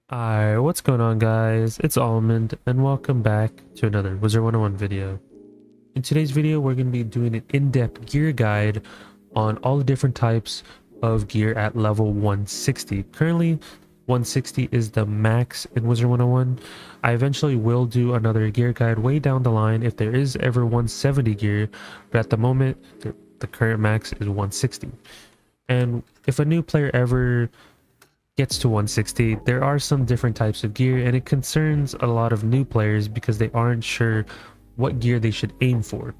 Hi, what's going on guys? It's Almond and welcome back to another Wizard101 video. In today's video, we're going to be doing an in-depth gear guide on all the different types of gear at level 160. Currently, 160 is the max in Wizard101. I eventually will do another gear guide way down the line if there is ever 170 gear, but at the moment, the current max is 160. And if a new player ever gets to 160, there are some different types of gear, and it concerns a lot of new players because they aren't sure what gear they should aim for.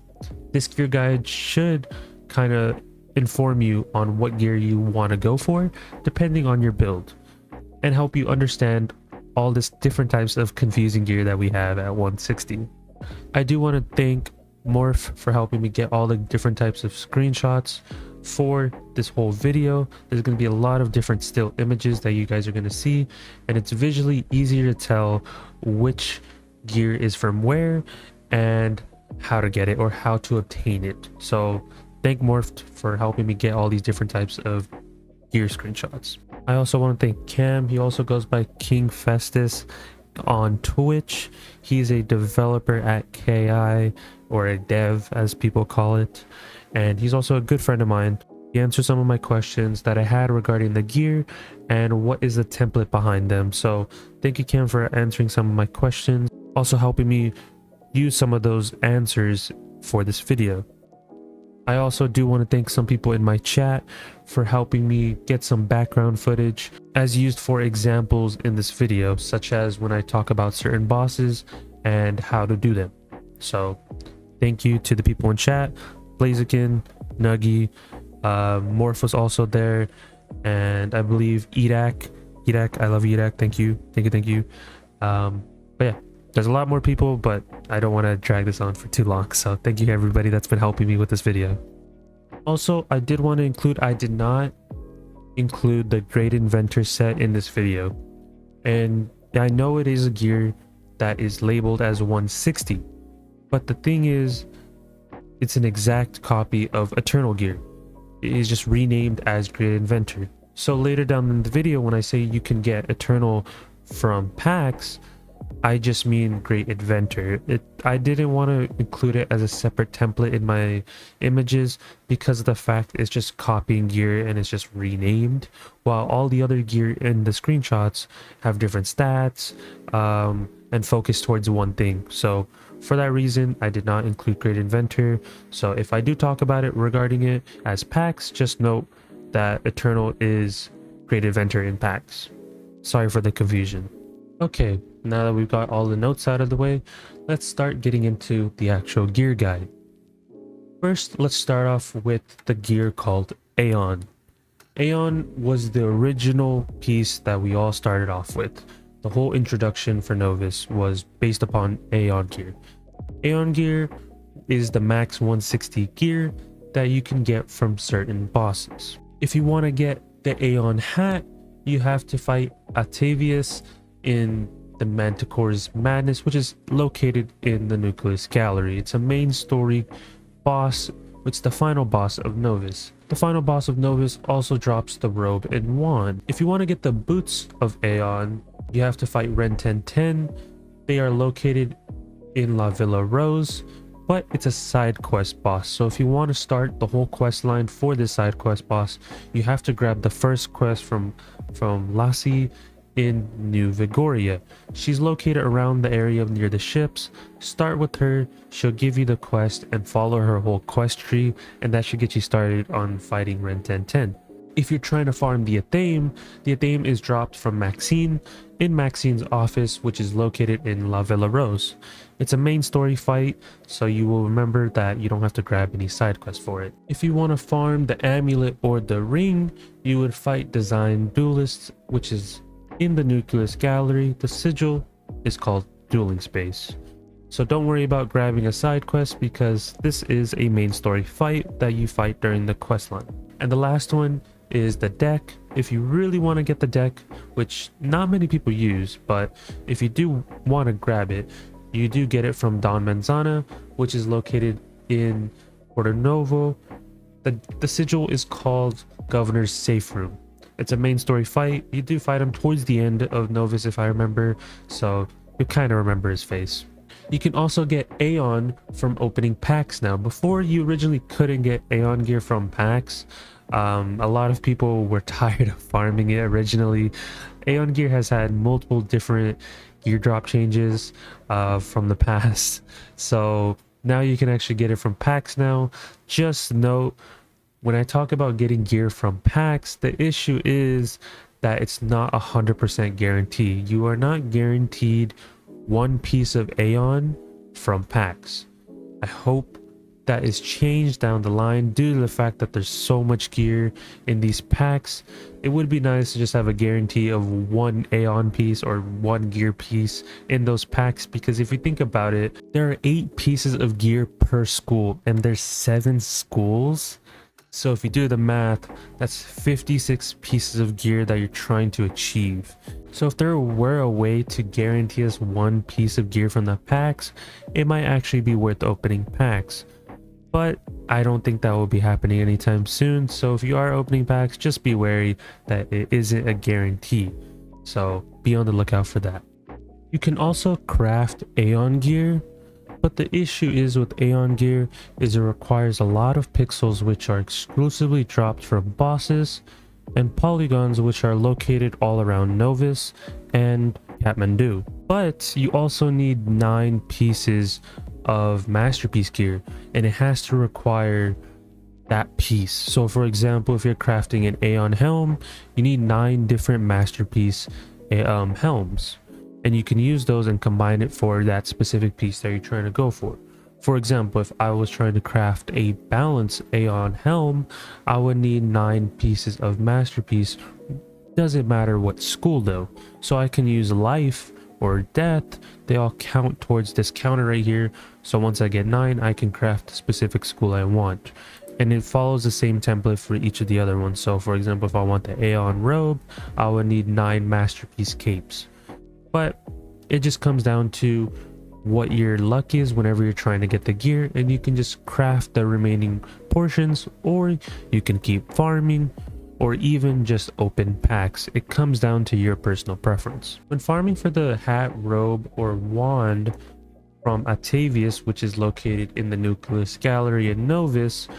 This gear guide should kind of inform you on what gear you want to go for depending on your build, and help you understand all this different types of confusing gear that we have at 160. I do want to thank Morph for helping me get all the different types of screenshots for this whole video. There's going to be a lot of different still images that you guys are going to see, and it's visually easier to tell which gear is from where and how to get it or how to obtain it. So thank Morph for helping me get all these different types of gear screenshots. I also want to thank Cam. He also goes by King Festus on Twitch. He's a developer at KI, or a dev as people call it, and he's also a good friend of mine. He answered some of my questions that I had regarding the gear and what is the template behind them. So thank you, Cam, for answering some of my questions, also helping me use some of those answers for this video. I also do want to thank some people in my chat for helping me get some background footage as used for examples in this video, such as when I talk about certain bosses and how to do them. So thank you to the people in chat. Blaziken, Nuggy, Morph was also there, and I believe Edak, I love Edak. Thank you. But yeah, there's a lot more people, but I don't want to drag this on for too long. So thank you everybody that's been helping me with this video. Also, I did want to include, I did not include the Great Inventor set in this video. And I know it is a gear that is labeled as 160, but the thing is, it's an exact copy of Eternal gear. It is just renamed as Great Inventor. So later down in the video, when I say you can get Eternal from packs, I just mean Great Inventor. I didn't want to include it as a separate template in my images because of the fact it's just copying gear and it's just renamed, while all the other gear in the screenshots have different stats and focus towards one thing. So for that reason, I did not include Great Inventor. So if I do talk about it regarding it as packs, just note that Eternal is Great Inventor in packs. Sorry for the confusion. Okay, now that we've got all the notes out of the way, let's start getting into the actual gear guide. First, let's start off with the gear called Aeon. Aeon was the original piece that we all started off with. The whole introduction for Novice was based upon Aeon gear. Aeon gear is the max 160 gear that you can get from certain bosses. If you want to get the Aeon hat, you have to fight Octavius in the Manticore's Madness, which is located in the Nucleus Gallery. It's a main story boss. It's the final boss of Novice. The final boss of Novice also drops the robe and wand. If you want to get the boots of Aeon, you have to fight Ren 1010. They are located in La Villa Rose, but it's a side quest boss. So if you want to start the whole quest line for this side quest boss, you have to grab the first quest from Lassie in New Vigoria. She's located around the area near the ships. Start with her, she'll give you the quest and follow her whole quest tree, and that should get you started on fighting Ren 1010. If you're trying to farm the Athame is dropped from Maxine in Maxine's office, which is located in La Villa Rose. It's a main story fight, so you will remember that you don't have to grab any side quests for it. If you want to farm the amulet or the ring, you would fight Design Duelists, which is in the Nucleus Gallery. The sigil is called Dueling Space. So don't worry about grabbing a side quest because this is a main story fight that you fight during the quest line. And the last one is the deck. If you really want to get the deck, which not many people use, but if you do want to grab it, you do get it from Don Manzana, which is located in Porto Novo. The sigil is called Governor's Safe Room. It's a main story fight. You do fight him towards the end of Novus if I remember, so you kind of remember his face. You can also get Aeon from opening packs now. Before, you originally couldn't get Aeon gear from packs. A lot of people were tired of farming it originally. Aeon gear has had multiple different gear drop changes from the past, so now you can actually get it from packs now. Just note, when I talk about getting gear from packs, the issue is that it's not 100% guaranteed. You are not guaranteed one piece of Aeon from packs. I hope that is changed down the line due to the fact that there's so much gear in these packs. It would be nice to just have a guarantee of one Aeon piece or one gear piece in those packs, because if you think about it, there are 8 pieces of gear per school and there's 7 schools. So if you do the math, that's 56 pieces of gear that you're trying to achieve. So if there were a way to guarantee us one piece of gear from the packs, it might actually be worth opening packs. But I don't think that will be happening anytime soon. So if you are opening packs, just be wary that it isn't a guarantee. So be on the lookout for that. You can also craft Aeon gear, but the issue is with Aeon gear is it requires a lot of pixels which are exclusively dropped from bosses, and polygons which are located all around Novus and Kathmandu. But you also need 9 pieces of masterpiece gear, and it has to require that piece. So for example, if you're crafting an Aeon helm, you need 9 different masterpiece helms, and you can use those and combine it for that specific piece that you're trying to go for. For example, if I was trying to craft a balanced Aeon helm, I would need 9 pieces of masterpiece. Doesn't matter what school though, so I can use life or death. They all count towards this counter right here. So once I get 9, I can craft the specific school I want, and it follows the same template for each of the other ones. So for example, if I want the Aeon robe, I would need 9 masterpiece capes. But it just comes down to what your luck is whenever you're trying to get the gear, and you can just craft the remaining portions, or you can keep farming, or even just open packs. It comes down to your personal preference. When farming for the hat, robe, or wand from Atavius, which is located in the Nucleus Gallery in Novus,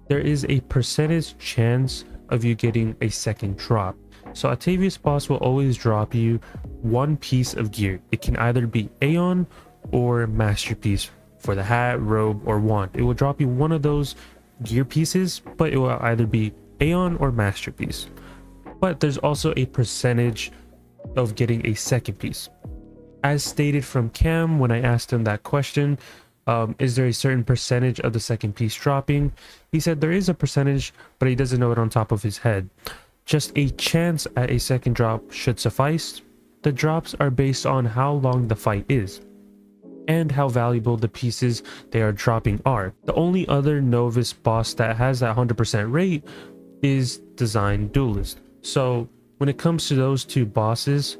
there is a percentage chance of you getting a second drop. So Atavius boss will always drop you one piece of gear. It can either be Aeon or masterpiece for the hat, robe, or wand. It will drop you one of those gear pieces, but it will either be Aeon or masterpiece. But there's also a percentage of getting a second piece. As stated from Cam when I asked him that question, is there a certain percentage of the second piece dropping? He said there is a percentage, but he doesn't know it on top of his head. Just a chance at a second drop should suffice. The drops are based on how long the fight is and how valuable the pieces they are dropping are. The only other Novus boss that has that 100% rate is Design Duelist. So when it comes to those two bosses,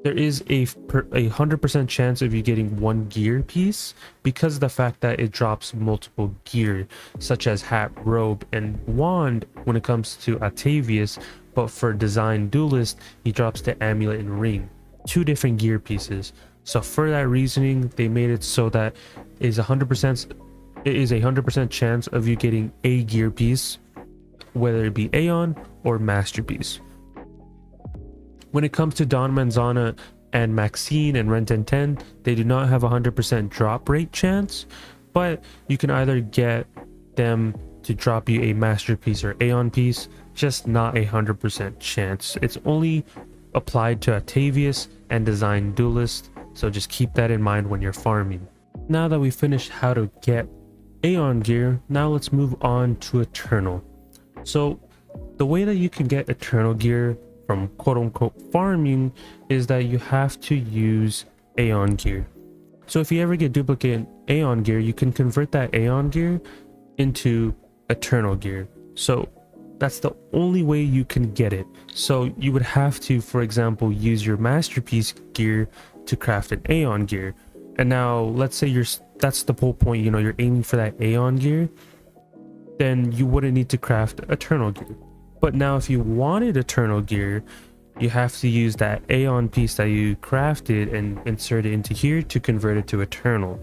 there is a 100% chance of you getting one gear piece because of the fact that it drops multiple gear, such as hat, robe, and wand when it comes to Atavius. But for Design Duelist, he drops the amulet and ring, 2 different gear pieces. So for that reasoning, they made it so that it is a 100% chance of you getting a gear piece, whether it be Aeon or masterpiece. When it comes to Don Manzana and Maxine and Renten 10, they do not have a 100% drop rate chance, but you can either get them to drop you a masterpiece or Aeon piece, just not a 100% chance. It's only applied to Atavius and Design Duelist, so just keep that in mind when you're farming. Now that we finished how to get Aeon gear, now let's move on to Eternal. So the way that you can get Eternal gear from quote-unquote farming is that you have to use Aeon gear. So if you ever get duplicate Aeon gear, you can convert that Aeon gear into Eternal gear. So that's the only way you can get it. So you would have to, for example, use your masterpiece gear to craft an Aeon gear. And now let's say that's the whole point, you know, you're aiming for that Aeon gear, then you wouldn't need to craft Eternal gear. But now if you wanted eternal gear, you have to use that Aeon piece that you crafted and insert it into here to convert it to eternal.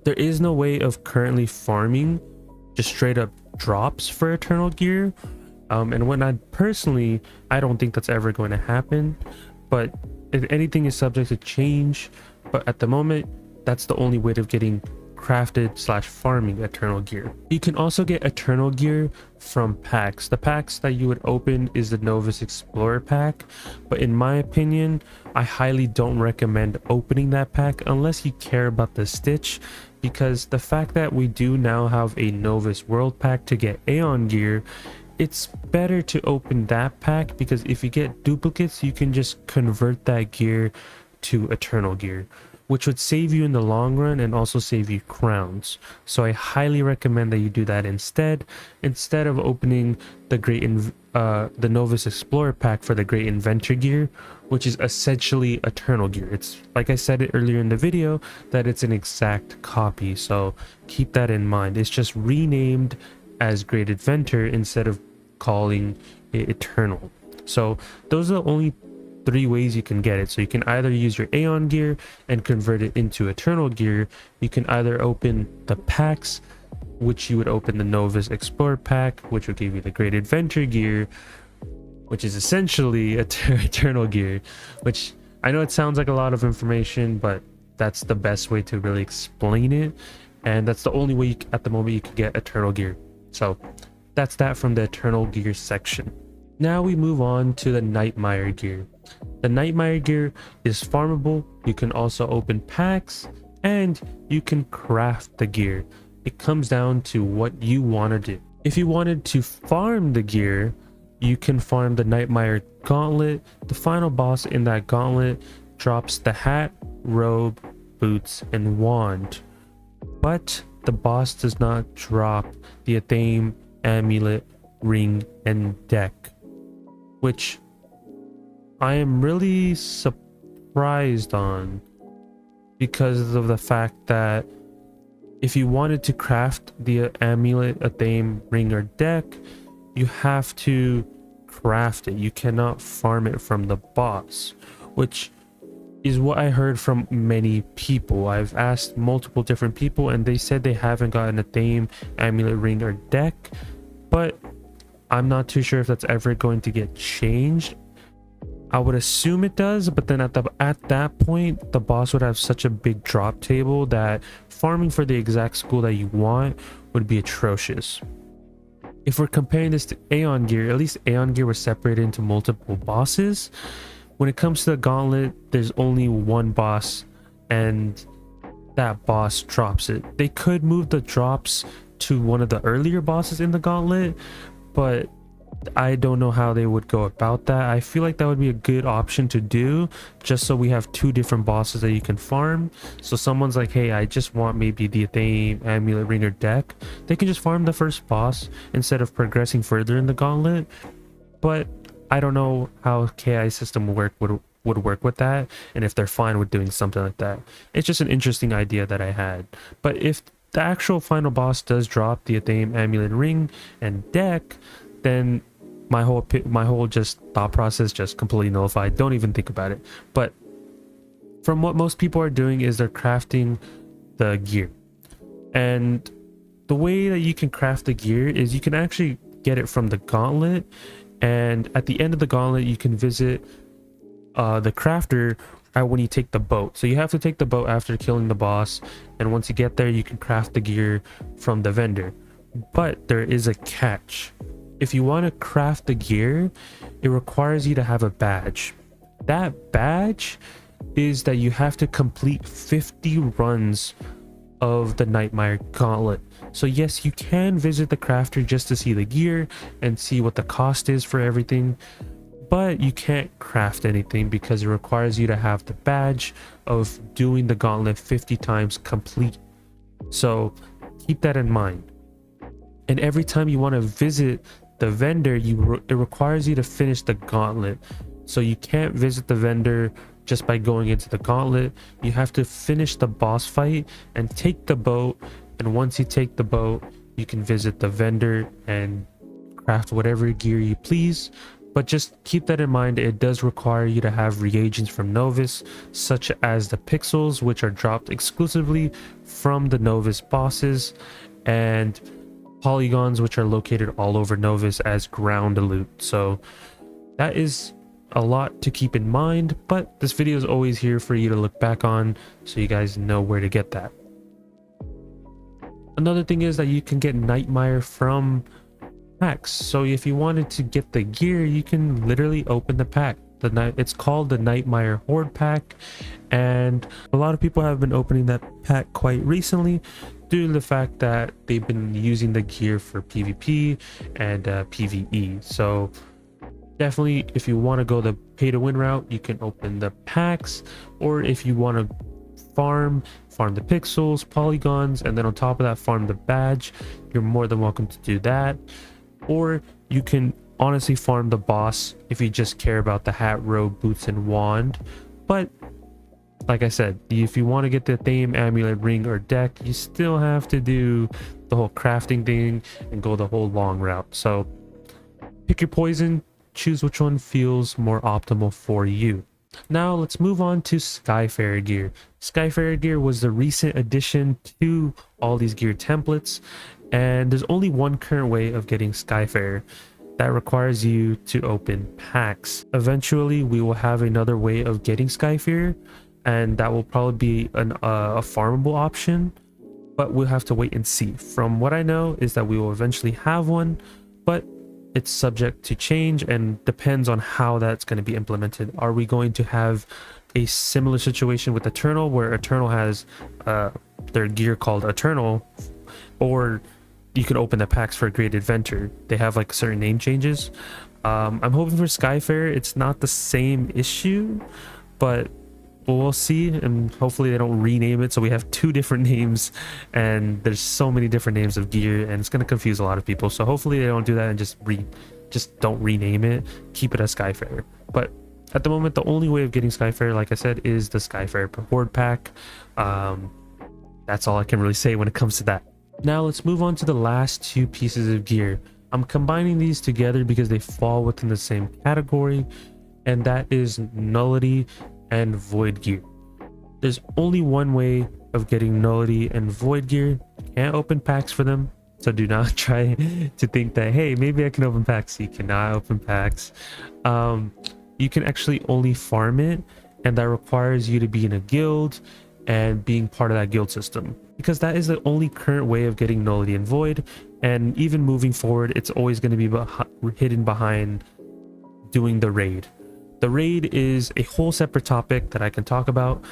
There is no way of currently farming just straight up drops for eternal gear, and whatnot. Personally, I don't think that's ever going to happen, but if anything is subject to change. But at the moment, that's the only way of getting crafted slash farming eternal gear. You can also get eternal gear from packs. The packs that you would open is the Novice Explorer pack, but in my opinion, I highly don't recommend opening that pack unless you care about the stitch, because the fact that we do now have a Novice World pack to get Aeon gear, it's better to open that pack, because if you get duplicates, you can just convert that gear to eternal gear, which would save you in the long run and also save you crowns. So I highly recommend that you do that instead of opening the Novice Explorer pack for the Great Inventor gear, which is essentially eternal gear. It's like I said it earlier in the video, that it's an exact copy, so keep that in mind. It's just renamed as Great Inventor instead of calling it eternal. So those are the only 3 ways you can get it. So you can either use your Aeon gear and convert it into eternal gear. You can either open the packs, which you would open the Novice Explorer pack, which would give you the Great Adventure gear, which is essentially eternal gear, which I know it sounds like a lot of information, but that's the best way to really explain it, and that's the only way at the moment you can get eternal gear. So that's that from the eternal gear section. Now we move on to the Mire gear. The Mire gear is farmable. You can also open packs and you can craft the gear. It comes down to what you want to do. If you wanted to farm the gear, you can farm the Mire gauntlet. The final boss in that gauntlet drops the hat, robe, boots, and wand, but the boss does not drop the Athame, amulet, ring, and deck, which I am really surprised on, because of the fact that if you wanted to craft the amulet, Athame, ring, or deck, you have to craft it. You cannot farm it from the boss, which is what I heard from many people. I've asked multiple different people and they said they haven't gotten a Athame, amulet, ring, or deck, but I'm not too sure if that's ever going to get changed. I would assume it does, but then at that point, the boss would have such a big drop table that farming for the exact school that you want would be atrocious. If we're comparing this to Aeon gear, at least Aeon gear was separated into multiple bosses. When it comes to the gauntlet, there's only one boss, and that boss drops it. They could move the drops to one of the earlier bosses in the gauntlet, but I don't know how they would go about that. I feel like that would be a good option to do, just so we have 2 different bosses that you can farm. So someone's like, hey, I just want maybe the Athame, amulet, ring, or deck, they can just farm the first boss instead of progressing further in the gauntlet. But I don't know how KI system would work with that, and if they're fine with doing something like that. It's just an interesting idea that I had. But if the actual final boss does drop the Athame, amulet, ring, and deck, then my whole just thought process just completely nullified. Don't even think about it. But from what most people are doing is they're crafting the gear, and the way that you can craft the gear is you can actually get it from the gauntlet, and at the end of the gauntlet you can visit the crafter when you take the boat. So you have to take the boat after killing the boss, and once you get there you can craft the gear from the vendor. But there is a catch. If you want to craft the gear, it requires you to have a badge. That badge is that you have to complete 50 runs of the Mire gauntlet. So yes, you can visit the crafter just to see the gear and see what the cost is for everything, but you can't craft anything because it requires you to have the badge of doing the gauntlet 50 times complete. So keep that in mind. And every time you want to visit the vendor, it requires you to finish the gauntlet. So you can't visit the vendor just by going into the gauntlet. You have to finish the boss fight and take the boat, and once you take the boat you can visit the vendor and craft whatever gear you please, but just keep that in mind. It does require you to have reagents from Novus, such as the pixels, which are dropped exclusively from the Novus bosses, and polygons, which are located all over Novus as ground loot. So that is a lot to keep in mind, but this video is always here for you to look back on so you guys know where to get that. Another thing is that you can get Mire from packs. So if you wanted to get the gear, you can literally open the pack. It's called the Mire Horde pack, and a lot of people have been opening that pack quite recently due to the fact that they've been using the gear for PvP and PvE. So definitely, if you want to go the pay to win route, you can open the packs, or if you want to farm the pixels, polygons, and then on top of that farm the badge, you're more than welcome to do that. Or you can honestly farm the boss if you just care about the hat, robe, boots, and wand. But like I said, if you want to get the theme, amulet, ring, or deck, you still have to do the whole crafting thing and go the whole long route. So pick your poison, choose which one feels more optimal for you. Now let's move on to Skyfarer gear. Skyfarer gear was the recent addition to all these gear templates, and there's only one current way of getting Skyfarer. That requires you to open packs. Eventually we will have another way of getting Skyfarer, and that will probably be a farmable option, but we'll have to wait and see. From what I know is that we will eventually have one, but it's subject to change and depends on how that's going to be implemented. Are we going to have a similar situation with Eternal, where Eternal has their gear called Eternal, or you can open the packs for a Great Inventor? They have like certain name changes. I'm hoping for Skyfarer it's not the same issue, but we'll see, and hopefully they don't rename it so we have two different names, and there's so many different names of gear and it's going to confuse a lot of people. So hopefully they don't do that and just don't rename it, keep it as Skyfarer. But at the moment, the only way of getting Skyfarer, like I said, is the Skyfarer Horde pack. That's all I can really say when it comes to that. Now let's move on to the last two pieces of gear. I'm combining these together because they fall within the same category, and that is Nullity and Void gear. There's only one way of getting Nullity and Void gear. You can't open packs for them, so do not try to think that, hey, maybe I can open packs. You cannot open packs. You can actually only farm it, and that requires you to be in a guild and being part of that guild system, because that is the only current way of getting Nullity and Void. And even moving forward, it's always going to be hidden behind doing the raid. The raid is a whole separate topic that I can talk about.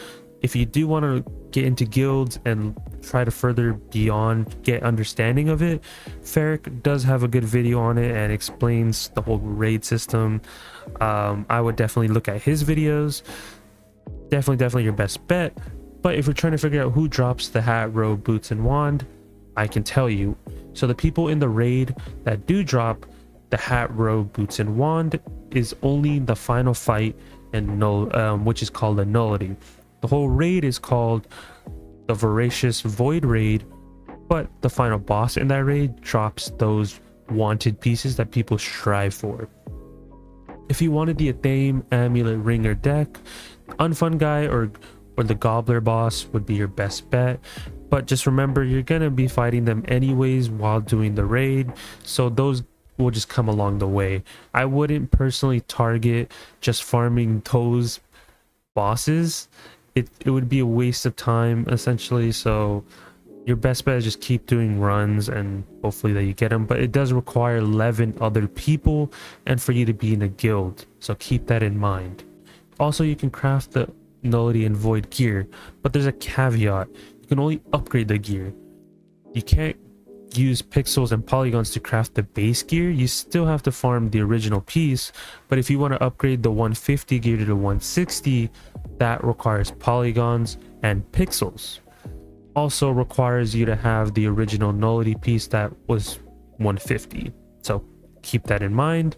If you do want to get into guilds and try to further beyond get understanding of it, Ferric does have a good video on it and explains the whole raid system. I would definitely look at his videos. Definitely your best bet. But if you're trying to figure out who drops the hat, robe, boots, and wand, I can tell you. So the people in the raid that do drop the hat, robe, boots, and wand is only the final fight, and which is called a Nullity. The whole raid is called the Voracious Void raid, but the final boss in that raid drops those wanted pieces that people strive for. If you wanted the Athame, amulet, ring, or deck, Unfun Guy or the Gobbler boss would be your best bet. But just remember, you're gonna be fighting them anyways while doing the raid, so those will just come along the way. I wouldn't personally target just farming those bosses. It would be a waste of time essentially. So your best bet is just keep doing runs and hopefully that you get them, but it does require 11 other people and for you to be in a guild, so keep that in mind. Also, you can craft the Nullity and Void gear, but there's a caveat. You can only upgrade the gear. You can't use pixels and polygons to craft the base gear. You still have to farm the original piece, but if you want to upgrade the 150 gear to the 160, that requires polygons and pixels. Also requires you to have the original Nullity piece that was 150, so keep that in mind.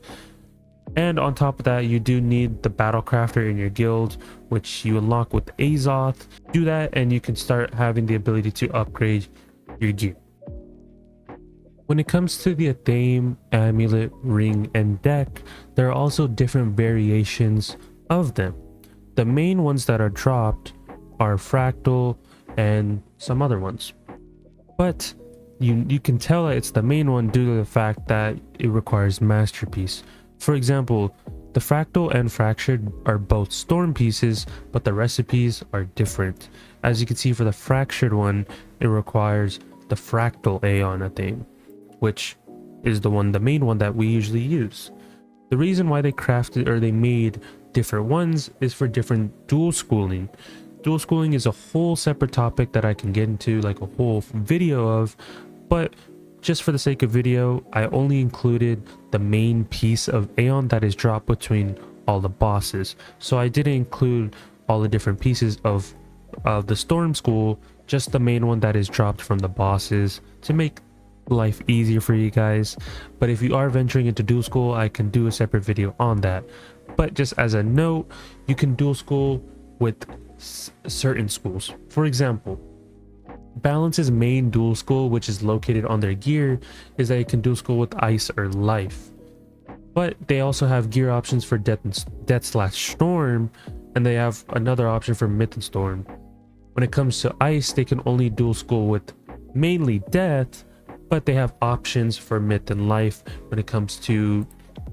And on top of that, you do need the battle crafter in your guild, which you unlock with Azoth. Do that and you can start having the ability to upgrade your gear. When it comes to the Athame, Amulet, Ring, and Deck, there are also different variations of them. The main ones that are dropped are Fractal and some other ones. But you can tell that it's the main one due to the fact that it requires Masterpiece. For example, the Fractal and Fractured are both Storm pieces, but the recipes are different. As you can see, for the Fractured one, it requires the Fractal Aeon Athame, which is the main one that we usually use. The reason why they crafted or they made different ones is for different dual schooling. Dual schooling is a whole separate topic that I can get into like a whole video of, but just for the sake of video, I only included the main piece of Aeon that is dropped between all the bosses. So I didn't include all the different pieces of the Storm School, just the main one that is dropped from the bosses to make life easier for you guys. But if you are venturing into dual school, I can do a separate video on that. But just as a note, you can dual school with certain schools. For example, Balance's main dual school, which is located on their gear, is that it can dual school with Ice or Life. But they also have gear options for Death/Storm, and they have another option for Myth and Storm. When it comes to Ice, they can only dual school with mainly Death, but they have options for Myth and Life when it comes to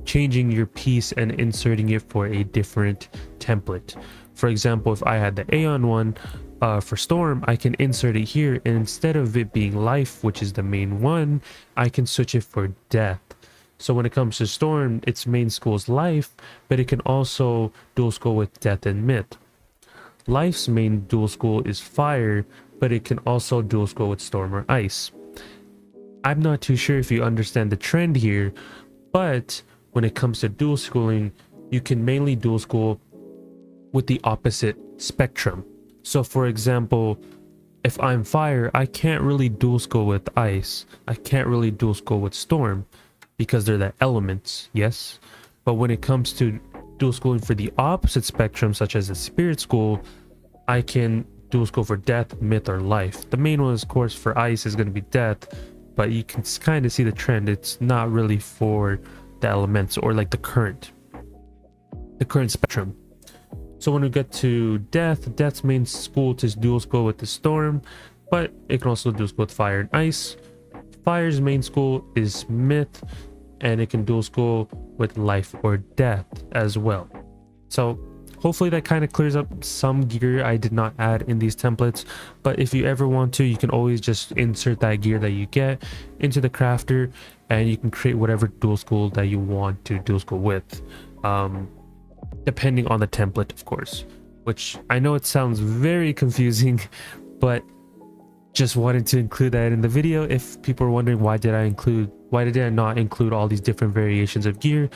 changing your piece and inserting it for a different template. For example, if I had the Aeon one for Storm, I can insert it here, and instead of it being Life, which is the main one, I can switch it for Death. So when it comes to Storm, its main school is Life, but it can also dual school with Death and Myth. Life's main dual school is Fire, but it can also dual school with Storm or Ice. I'm not too sure if you understand the trend here, but when it comes to dual schooling, you can mainly dual school with the opposite spectrum. So for example, if I'm Fire, I can't really dual school with Ice. I can't really dual school with Storm because they're the elements, yes? But when it comes to dual schooling for the opposite spectrum, such as the Spirit School, I can dual school for Death, Myth, or Life. The main one, of course, for Ice is going to be Death, but you can kind of see the trend. It's not really for the elements or like the current spectrum. So when we get to Death's main school is dual school with the Storm, but it can also dual school with Fire and Ice. Fire's main school is Myth, and it can dual school with Life or Death as well. So hopefully that kind of clears up some gear I did not add in these templates, but if you ever want to, you can always just insert that gear that you get into the crafter, and you can create whatever dual school that you want to dual school with, depending on the template, of course, which I know it sounds very confusing, but just wanted to include that in the video. If people are wondering why did I not include all these different variations of gear,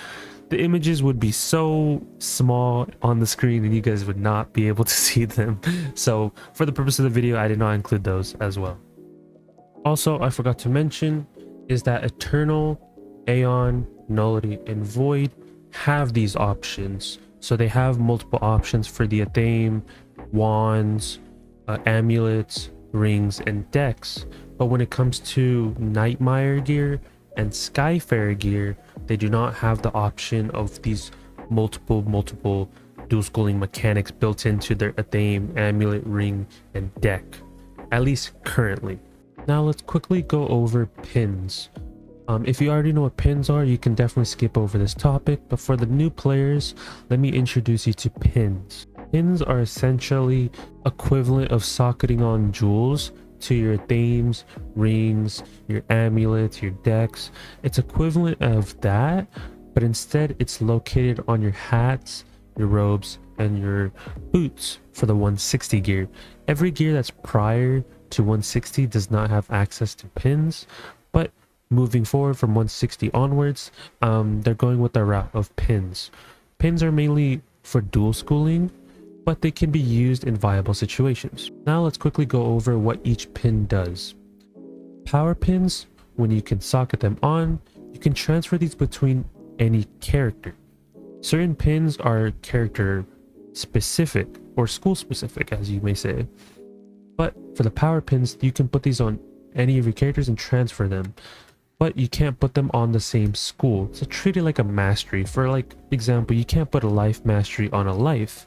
the images would be so small on the screen and you guys would not be able to see them. So for the purpose of the video, I did not include those as well. Also, I forgot to mention is that Eternal, Aeon, Nullity, and Void have these options. So they have multiple options for the Athame, wands, amulets, rings, and decks. But when it comes to Mire gear and Skyfarer gear, they do not have the option of these multiple dual schooling mechanics built into their Athame, amulet, ring, and deck, at least currently. Now let's quickly go over pins. If you already know what pins are, you can definitely skip over this topic, but for the new players, let me introduce you to pins. Pins are essentially equivalent of socketing on jewels to your Athames, rings, your amulets, your decks. It's equivalent of that, but instead it's located on your hats, your robes, and your boots for the 160 gear. Every gear that's prior to 160 does not have access to pins, but moving forward from 160 onwards, they're going with the route of pins. Pins are mainly for dual schooling, but they can be used in viable situations. Now let's quickly go over what each pin does. Power pins, when you can socket them on, you can transfer these between any character. Certain pins are character specific or school specific, as you may say. But for the power pins, you can put these on any of your characters and transfer them. but you can't put them on the same school. So treat it like a mastery. For like example, you can't put a life mastery on a life.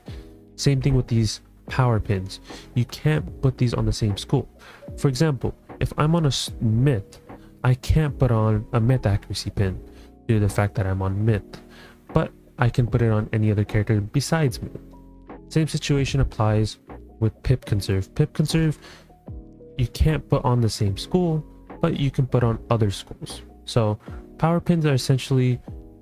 Same thing with these power pins. You can't put these on the same school. For example, if I'm on a myth, I can't put on a myth accuracy pin due to the fact that I'm on myth, but I can put it on any other character besides myth. Same situation applies with pip conserve. Pip conserve, you can't put on the same school, but you can put on other schools. So power pins are essentially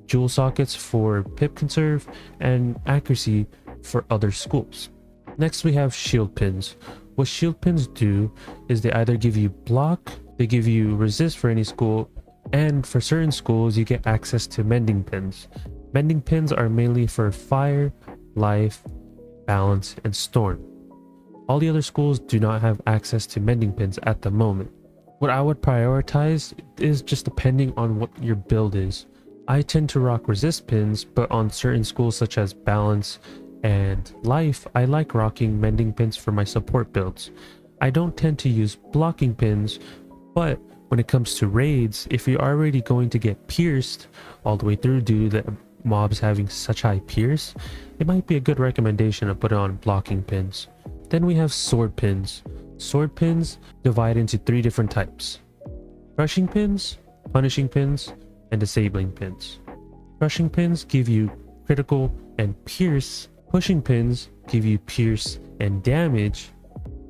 jewel sockets for pip conserve and accuracy for other schools. Next we have shield pins. What shield pins do is they either give you block, they give you resist for any school, and for certain schools you get access to mending pins. Mending pins are mainly for fire, life, balance, and storm. All the other schools do not have access to mending pins at the moment. What I would prioritize is just depending on what your build is. I tend to rock resist pins, but on certain schools such as balance and life, I like rocking mending pins for my support builds. I don't tend to use blocking pins, but when it comes to raids, if you're already going to get pierced all the way through due to the mobs having such high pierce, it might be a good recommendation to put it on blocking pins. Then we have sword pins. Sword pins divide into 3 different types: crushing pins, punishing pins, and disabling pins. Crushing pins give you critical and pierce, pushing pins give you pierce and damage,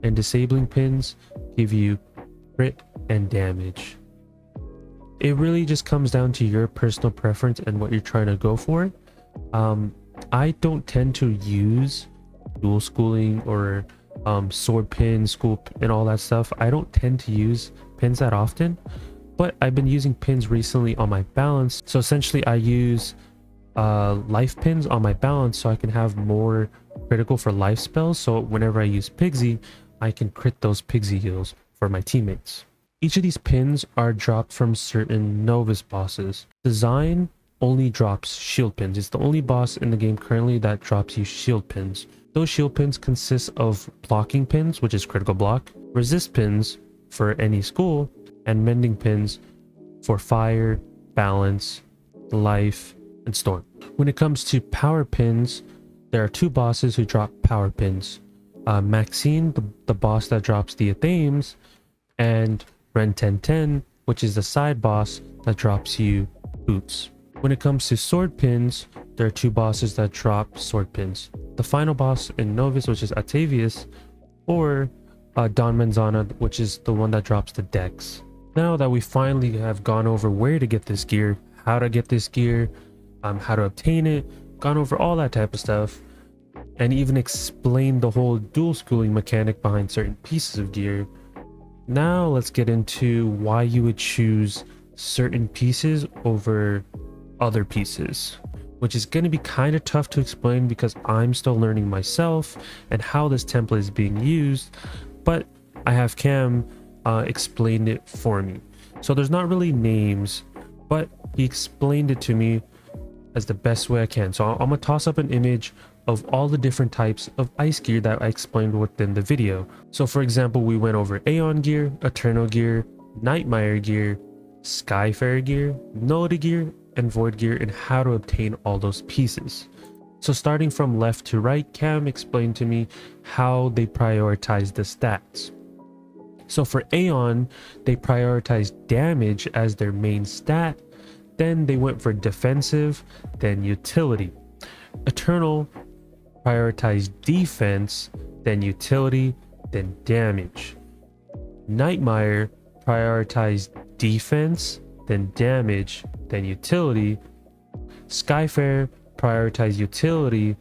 and disabling pins give you crit and damage. It really just comes down to your personal preference and what you're trying to go for. I don't tend to use dual schooling or sword pin, school and all that stuff. I don't tend to use pins that often, but I've been using pins recently on my balance. So essentially I use life pins on my balance so I can have more critical for life spells. So whenever I use Pigsy, I can crit those Pigsy heals for my teammates. Each of these pins are dropped from certain novice bosses. Design only drops shield pins. It's the only boss in the game currently that drops you shield pins. Those shield pins consist of blocking pins, which is critical block, resist pins for any school, and mending pins for fire, balance, life, and storm. When it comes to power pins, there are 2 bosses who drop power pins. Maxine, the boss that drops the Athems, and Ren 1010, which is the side boss that drops you boots. When it comes to sword pins, there are 2 bosses that drop sword pins. The final boss in Novice, which is Atavius, or Don Manzana, which is the one that drops the Dex. Now that we finally have gone over where to get this gear, how to get this gear, how to obtain it, gone over all that type of stuff, and even explained the whole dual schooling mechanic behind certain pieces of gear, now let's get into why you would choose certain pieces over other pieces, which is going to be kind of tough to explain because I'm still learning myself and how this template is being used, but I have Cam explain it for me. So there's not really names, but he explained it to me as the best way I can. So I'm gonna toss up an image of all the different types of ice gear that I explained within the video. So for example, we went over Aeon gear, Eternal gear, Mire gear, Skyfarer gear, Nullity gear, and Void gear, and how to obtain all those pieces. So starting from left to right, Cam explained to me how they prioritize the stats. So for Aeon, they prioritized damage as their main stat, then they went for defensive, then utility. Eternal prioritized defense, then utility, then damage. Nightmare prioritized defense, then damage, then utility. Skyfarer prioritized utility,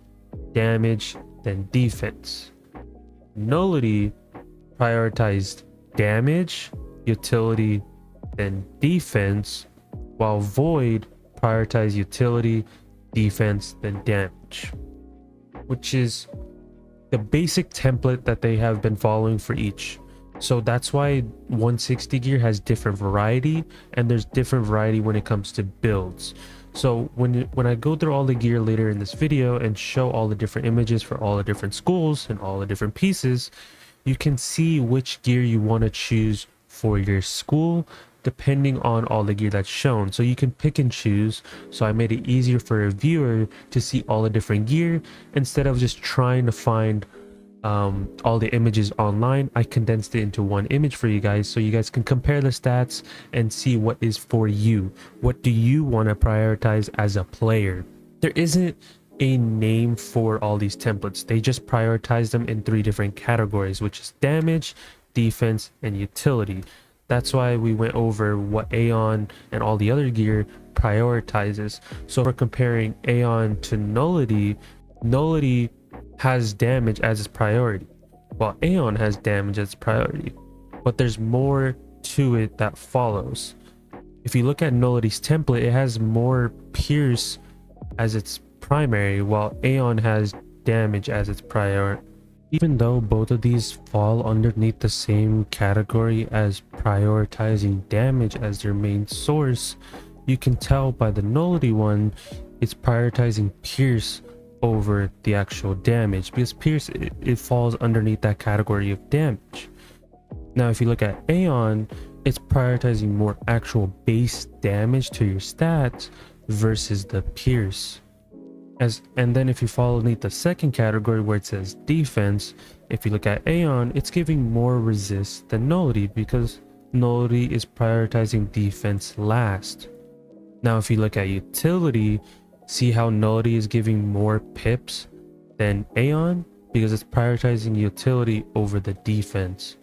damage, then defense. Nullity prioritized damage, utility, then defense, while Void prioritized utility, defense, then damage, which is the basic template that they have been following for each. So that's why 160 gear has different variety, and there's different variety when it comes to builds. So when I go through all the gear later in this video and show all the different images for all the different schools and all the different pieces, you can see which gear you want to choose for your school depending on all the gear that's shown. So you can pick and choose. So I made it easier for a viewer to see all the different gear instead of just trying to find all the images online. I condensed it into one image for you guys so you guys can compare the stats and see what is for you. What do you want to prioritize as a player? There isn't a name for all these templates. They just prioritize them in 3 different categories, which is damage, defense, and utility. That's why we went over what Aeon and all the other gear prioritizes. So if we're comparing Aeon to Nullity, Nullity has damage as its priority, while Aeon has damage as its priority. But there's more to it that follows. If you look at Nullity's template, it has more pierce as its primary, while Aeon has damage as its priority. Even though both of these fall underneath the same category as prioritizing damage as their main source, you can tell by the Nullity one, it's prioritizing pierce over the actual damage, because pierce it falls underneath that category of damage. Now if you look at Aeon, it's prioritizing more actual base damage to your stats versus the pierce. And then if you fall underneath the second category where it says defense, if you look at Aeon, it's giving more resist than Nullity, because Nullity is prioritizing defense last. Now if you look at utility, see how Nullity is giving more pips than Aeon, because it's prioritizing utility over the defense.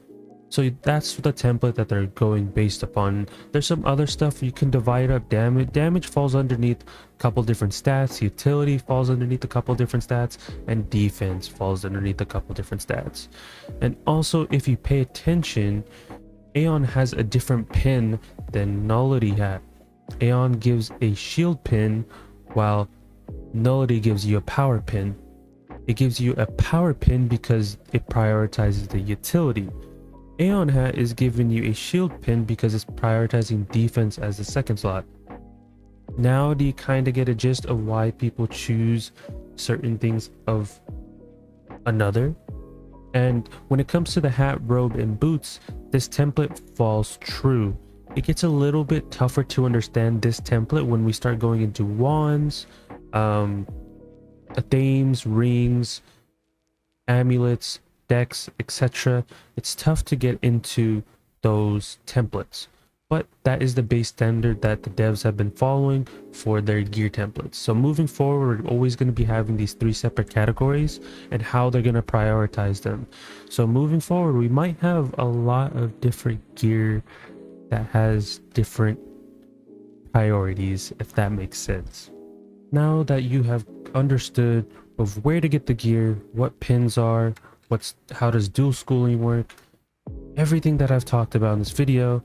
So that's the template that they're going based upon. There's some other stuff you can divide up. Damage falls underneath a couple different stats, utility falls underneath a couple different stats, and defense falls underneath a couple different stats. And also if you pay attention, Aeon has a different pin than Nullity had. Aeon gives a shield pin, while Nullity gives you a power pin. It gives you a power pin because it prioritizes the utility. Aeon hat is giving you a shield pin because it's prioritizing defense as the second slot. Now do you kind of get a gist of why people choose certain things of another? And when it comes to the hat, robe, and boots, this template falls true. It gets a little bit tougher to understand this template when we start going into wands, themes, rings, amulets, decks, etc. It's tough to get into those templates, but that is the base standard that the devs have been following for their gear templates. So moving forward, we're always going to be having these 3 separate categories and how they're going to prioritize them. So moving forward, we might have a lot of different gear that has different priorities, if that makes sense. Now that you have understood of where to get the gear, what pins are, how does dual schooling work, everything that I've talked about in this video,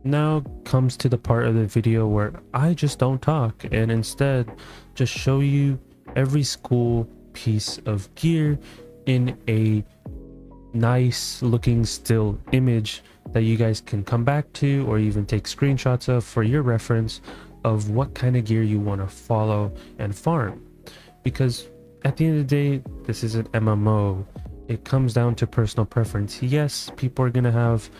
now comes to the part of the video where I just don't talk and instead just show you every school piece of gear in a nice looking still image that you guys can come back to or even take screenshots of for your reference of what kind of gear you want to follow and farm. Because at the end of the day, this is an MMO. It comes down to personal preference. Yes, people are going to have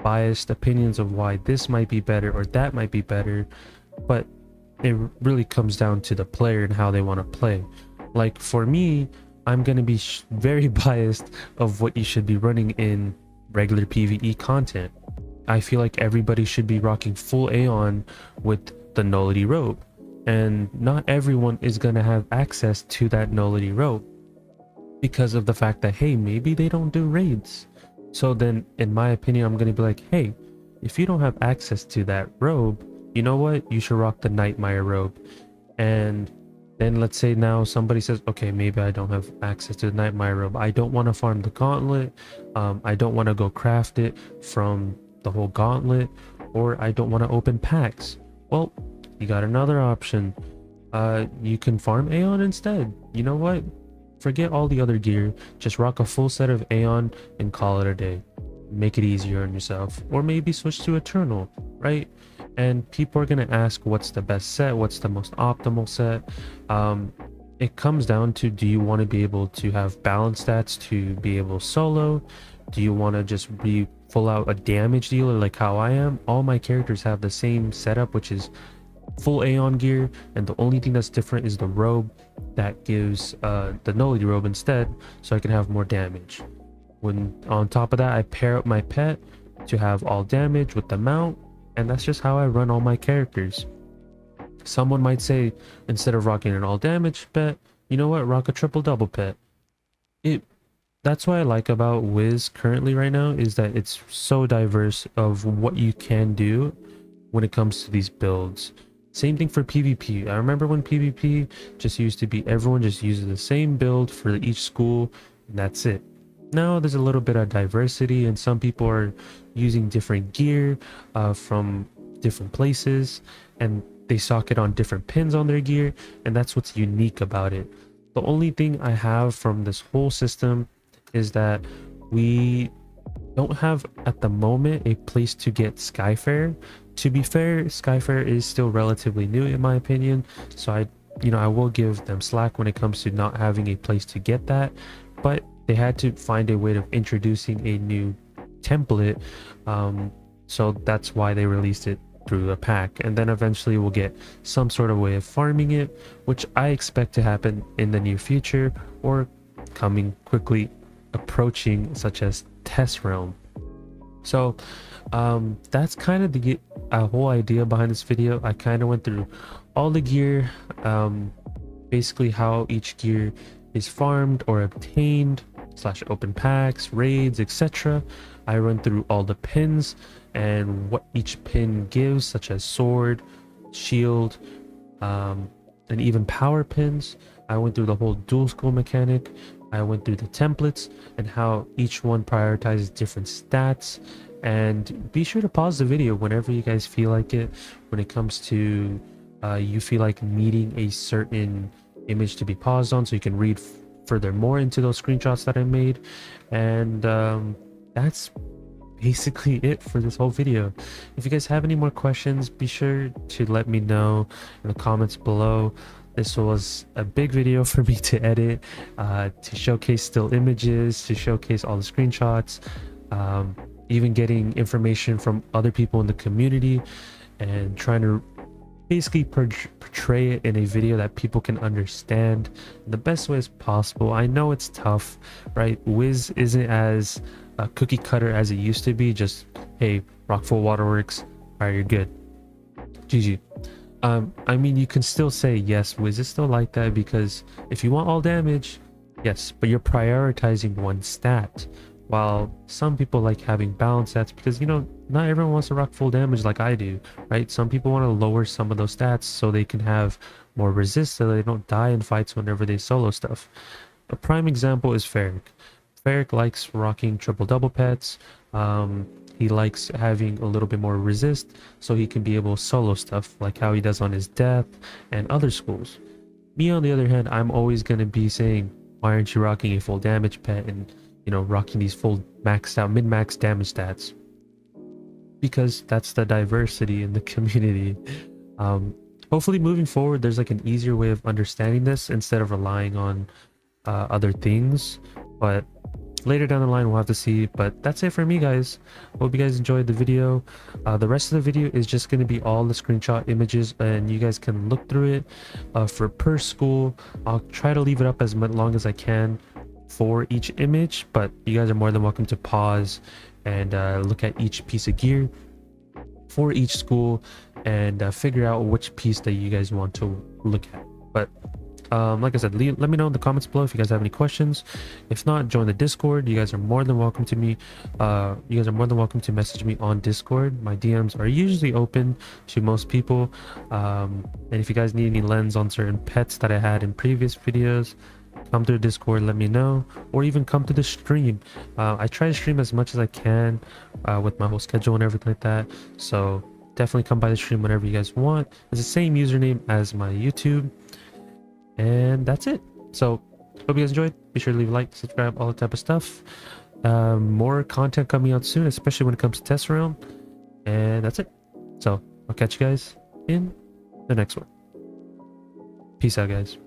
biased opinions of why this might be better or that might be better, but it really comes down to the player and how they want to play. Like for me, I'm going to be very biased of what you should be running in regular PvE content. I feel like everybody should be rocking full Aeon with the Nullity robe, and not everyone is going to have access to that Nullity robe because of the fact that, hey, maybe they don't do raids. So then in my opinion, I'm going to be like, hey, if you don't have access to that robe, you know what, you should rock the Mire robe. And then let's say now somebody says, okay, maybe I don't have access to the Mire robe, I don't want to farm the gauntlet, I don't want to go craft it from the whole gauntlet, or I don't want to open packs. Well, you got another option. You can farm Aeon instead. You know what, forget all the other gear, just rock a full set of Aeon and call it a day. Make it easier on yourself, or maybe switch to Eternal, right? And people are going to ask, what's the best set, what's the most optimal set? It comes down to, do you want to be able to have balanced stats to be able solo? Do you want to just be full out a damage dealer like how I am, all my characters have the same setup, which is full Aeon gear, and the only thing that's different is the robe that gives the nullity robe instead, so I can have more damage. When on top of that, I pair up my pet to have all damage with the mount, and that's just how I run all my characters. Someone might say, instead of rocking an all damage pet, you know what, rock a triple double pet. That's what I like about Wiz currently right now, is that it's so diverse of what you can do when it comes to these builds. Same thing for PvP. I remember when PvP just used to be everyone just uses the same build for each school, and that's it. Now there's a little bit of diversity, and some people are using different gear from different places, and they socket on different pins on their gear, and that's what's unique about it. The only thing I have from this whole system is that we don't have at the moment a place to get Skyfarer. To be fair, Skyfarer is still relatively new in my opinion, so I will give them slack when it comes to not having a place to get that, but they had to find a way of introducing a new template, so that's why they released it through a pack, and then eventually we'll get some sort of way of farming it, which I expect to happen in the near future or coming quickly approaching, such as Test Realm. So that's kind of the whole idea behind this video. I kind of went through all the gear, basically how each gear is farmed or obtained / open packs, raids, etc. I run through all the pins and what each pin gives, such as sword, shield, and even power pins. I went through the whole dual skill mechanic. I went through the templates and how each one prioritizes different stats. And be sure to pause the video whenever you guys feel like it, when it comes to you feel like needing a certain image to be paused on, so you can read further more into those screenshots that I made. And that's basically it for this whole video. If you guys have any more questions, be sure to let me know in the comments below. This was a big video for me to edit, to showcase still images, to showcase all the screenshots, even getting information from other people in the community, and trying to basically portray it in a video that people can understand in the best way as possible. I know it's tough, right? Wiz isn't as cookie cutter as it used to be. Just, hey, rock full waterworks, all right, you're good, GG. I mean, you can still say yes, Wiz is still like that, because if you want all damage, yes, but you're prioritizing one stat, while some people like having balanced stats, because, you know, not everyone wants to rock full damage like I do, right? Some people want to lower some of those stats so they can have more resist, so they don't die in fights whenever they solo stuff. A prime example is Ferric. Ferric likes rocking triple double pets. He likes having a little bit more resist so he can be able to solo stuff like how he does on his death and other schools. Me, on the other hand, I'm always going to be saying, why aren't you rocking a full damage pet and, you know, rocking these full maxed out min-max damage stats? Because that's the diversity in the community. Hopefully moving forward, there's like an easier way of understanding this instead of relying on other things, but later down the line we'll have to see. But that's it for me, guys. Hope you guys enjoyed the video. The rest of the video is just going to be all the screenshot images, and you guys can look through it for per school. I'll try to leave it up as long as I can for each image, but you guys are more than welcome to pause and look at each piece of gear for each school and figure out which piece that you guys want to look at. But like I said, let me know in the comments below if you guys have any questions. If not, join the Discord. You guys are more than welcome to message me on Discord. My DMs are usually open to most people, and if you guys need any lens on certain pets that I had in previous videos, come to the Discord, let me know, or even come to the stream. I try to stream as much as I can with my whole schedule and everything like that, so definitely come by the stream whenever you guys want. It's the same username as my YouTube. And that's it. So hope you guys enjoyed. Be sure to leave a like, subscribe, all that type of stuff. More content coming out soon, especially when it comes to Test Realm. And that's it. So I'll catch you guys in the next one. Peace out, guys.